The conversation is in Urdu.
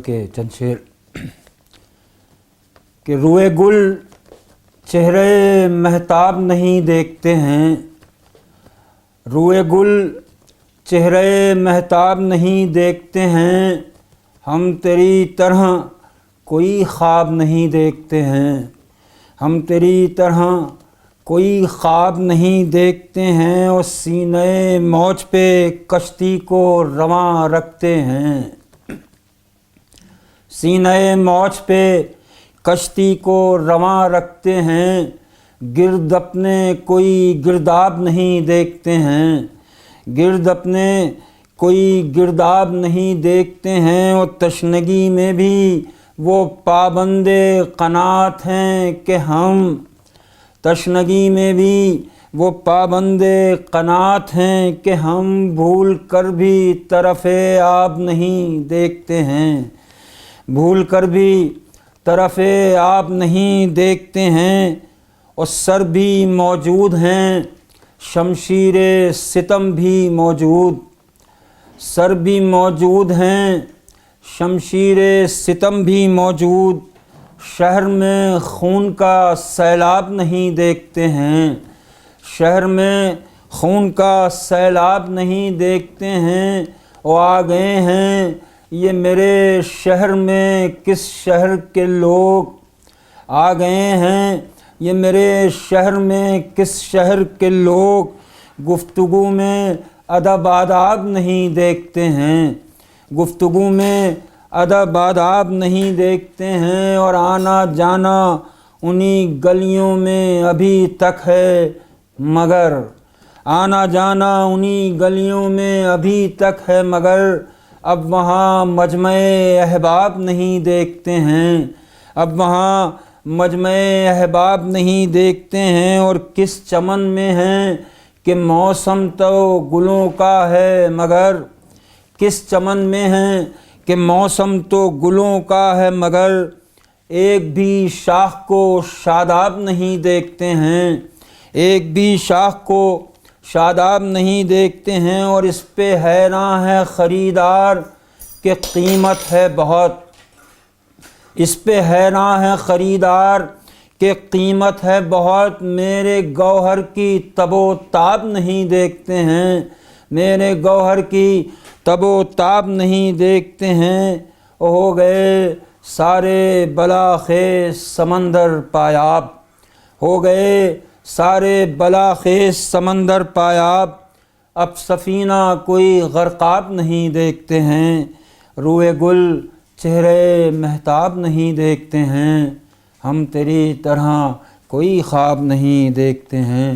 کے چند شعر کہ روئے گل چہرے مہتاب نہیں دیکھتے ہیں، روئے گل چہرے مہتاب نہیں دیکھتے ہیں، ہم تیری طرح کوئی خواب نہیں دیکھتے ہیں، ہم تیری طرح کوئی خواب نہیں دیکھتے ہیں، اور سینے موج پہ کشتی کو رواں رکھتے ہیں، سینے موج پہ کشتی کو رواں رکھتے ہیں، گرد اپنے کوئی گرداب نہیں دیکھتے ہیں، گرد اپنے کوئی گرداب نہیں دیکھتے ہیں، اور تشنگی میں بھی وہ پابند قناعت ہیں کہ ہم تشنگی میں بھی وہ پابند قناعت ہیں کہ ہم بھول کر بھی طرف آب نہیں دیکھتے ہیں، بھول کر بھی طرف آب نہیں دیکھتے ہیں، اور سر بھی موجود ہیں شمشیر ستم بھی موجود، سر بھی موجود ہیں شمشیر ستم بھی موجود، شہر میں خون کا سیلاب نہیں دیکھتے ہیں، شہر میں خون کا سیلاب نہیں دیکھتے ہیں، اور آ گئے ہیں یہ میرے شہر میں کس شہر کے لوگ، آ گئے ہیں یہ میرے شہر میں کس شہر کے لوگ، گفتگو میں ادب آداب نہیں دیکھتے ہیں، گفتگو میں ادب آداب نہیں دیکھتے ہیں، اور آنا جانا انہی گلیوں میں ابھی تک ہے مگر، آنا جانا انہی گلیوں میں ابھی تک ہے مگر، اب وہاں مجمع احباب نہیں دیکھتے ہیں، اب وہاں مجمع احباب نہیں دیکھتے ہیں، اور کس چمن میں ہیں کہ موسم تو گلوں کا ہے مگر، کس چمن میں ہیں کہ موسم تو گلوں کا ہے مگر، ایک بھی شاخ کو شاداب نہیں دیکھتے ہیں، ایک بھی شاخ کو شاداب نہیں دیکھتے ہیں، اور اس پہ حیراں ہے خریدار کہ قیمت ہے بہت، اس پہ حیراں ہے خریدار کہ قیمت ہے بہت، میرے گوہر کی تب و تاب نہیں دیکھتے ہیں، میرے گوہر کی تب و تاب نہیں دیکھتے ہیں، ہو گئے سارے بلاخیز سمندر پایاب، ہو گئے سارے بلاخیز سمندر پایاب، اب سفینہ کوئی غرقاب نہیں دیکھتے ہیں، روئے گل چہرے مہتاب نہیں دیکھتے ہیں، ہم تیری طرح کوئی خواب نہیں دیکھتے ہیں۔